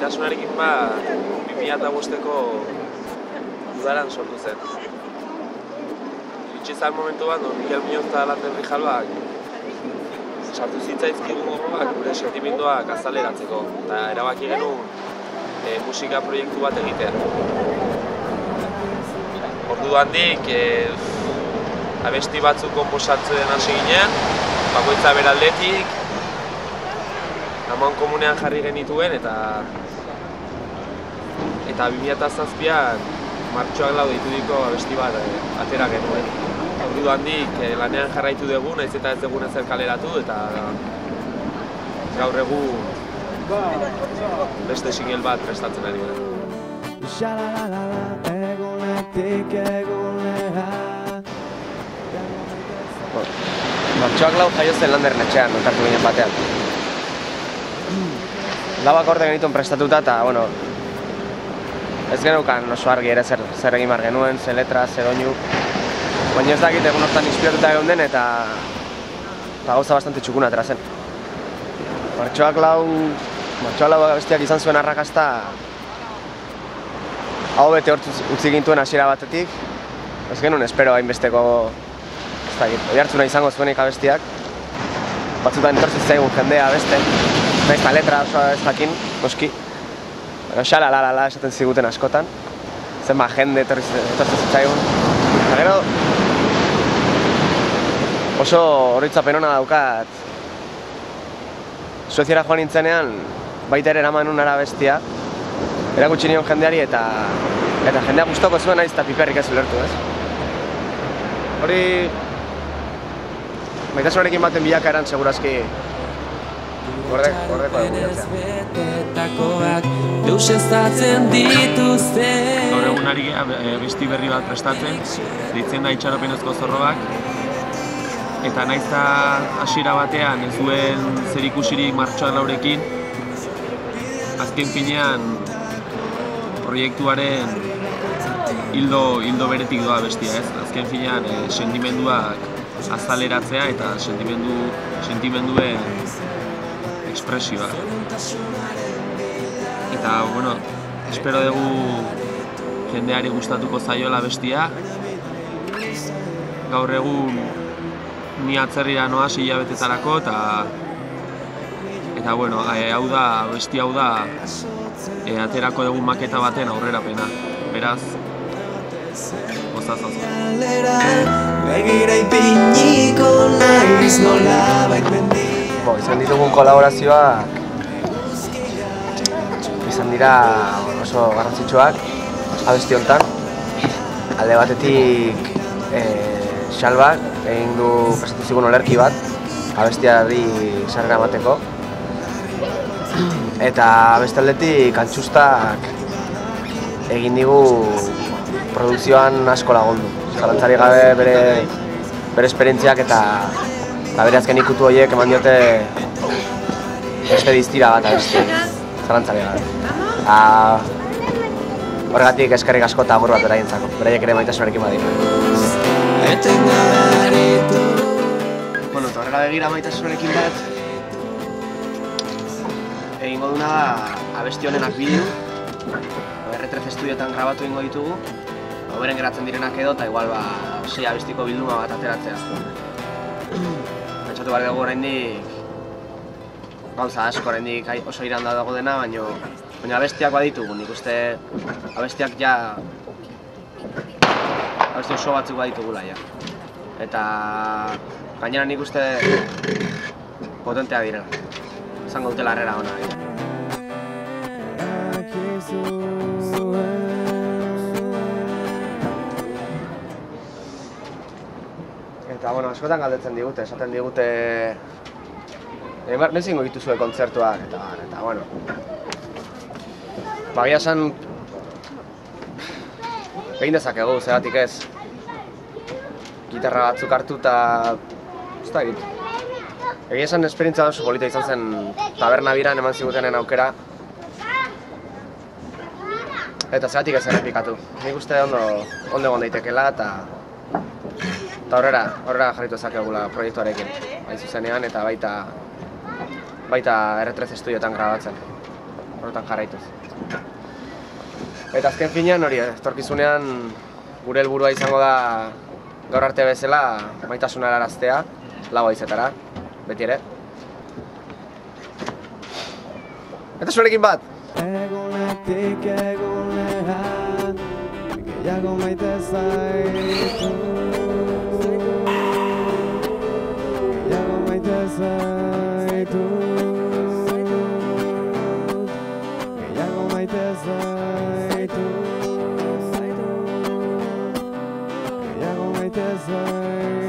Maitasunarekin 2005ko udaran sortu zen. Iritsi zan momentuan, Mikel Muñoz eta Lander Rijalbak sartu zitzaizkigun gogoak gure sentimenduak azaleratzeko, eta erabaki genuen musika proiektu bat egitea. Ordu handik abesti batzuk konposatzen hasi ginen, bakoitza beraldetik, Amon komunean jarri genituen eta 2007an Martxoak lau ditudiko abesti bat atera genuen. Ordu handik lanean jarraitu dugu, nahiz eta ez dugun ezer kaleratu eta gaur egun beste single bat prestatzen ari gara. Martxoak lau jaio zen Landeren etxean, elkartu ginen batean. Lauak orde genituen prestatuta eta, bueno, ez genukan oso argi ere zer egin behar genuen, ze letra, ze doinu. Baina ez dakit egun hortan inspiratuta egon den eta gauza bastante txukuna atera zen. Martxoak lau abestiak izan zuen arrakasta hau bete utzi gintuen hasiera batetik. Ez genuen espero hainbesteko oihartzuna izango zuenik abestiak. Batzutan etortzen zaigun jendea abesten, nahiz eta letra oso ez dakin, noski. Baina xalalala esaten ziguten askotan. Zenba jende etortzen zitzaigun. Eta gero oso oroitzapen ona daukat. Sueziara joan nintzenean, baita ere eraman nuen abestia, erakutsi nion jendeari eta jendea gustoko zuen nahiz eta piperrik ez ulertu, ez? Hori Maitasunarekin baten bilakaeran segurazki gordeko dugu Gaur egun ari abesti berri bat prestatzen, deitzen da Itxaropenezko zorroak. Eta nahiz eta hasiera batean ez duen zerikusirik Martxoak laurekin, azken finean proiektuaren hildo beretik doa bestia, ez? Azken finean sentimenduak azaleratzea eta sentimenduen ekspresioa. Eta, bueno, espero dugu jendeari gustatuko zaiola bestia. Gaur egun ni atzerrira noa hilabetetarako eta bueno, bestia hau da aterako dugun maketa baten aurrerapena. Beraz, gozaz. Izan ditugun kolaborazioak izan dira oso garrantzitsuak abesti honetan. Alde batetik Xalbak egin du prestatu zigun olerki bat abestiari sarrera emateko. Eta beste aldetik Antxustak egin digu produkzioan asko lagundu. Zalantzari gabe bere esperientziak eta bere azken ikutu horiek eman diote beste diztira bat abesti. Zalantzari gabe. Horregatik eskerrik asko eta agur bat beraientzako. Beraiek ere Maitasunarekin badira. Bueno, eta horrela begira Maitasunarekin bat egingo duna abesti honenak bideo. R13 estudioetan grabatu egingo ditugu. Beren geratzen direnak edo eta igual 6 abestiko bilduma bat ateratzea. Pentsatu behar dugu oraindik gauza asko oraindik oso iranda dago dena, baina abestiak baditugu. Nik uste abestiak abesti oso batzuk baditugula ja. Eta gainera nik uste potentea direla. Izango dutela harrera ona. Eta, bueno, askotan galdetzen digute, esaten digute noiz egingo dituzue kontzertuak, eta, bueno Bagia esan egin dezakegu, zeratik ez gitarra batzuk hartu eta ez da egit. Egia esan esperientzia oso polita izan zen taberna biran eman zigutenen aukera eta zeratik ez errepikatu. Nik uste ondo egon daitekela eta horrela jarritu ezakegula proiektuarekin, hain zuzenean eta baita R13 estudioetan grabatzen. horretan jarraituz. Eta azken finean hori, etorkizunean gure helburua izango da gaur arte bezala maitasuna helaraztea, lau haizetara, beti ere. Eta zurekin bat! Egunetik egunean, gehiago maite zaitu. Gehiago maite zaitu. Gehiago maite zaitu. Gehiago maite zaitu.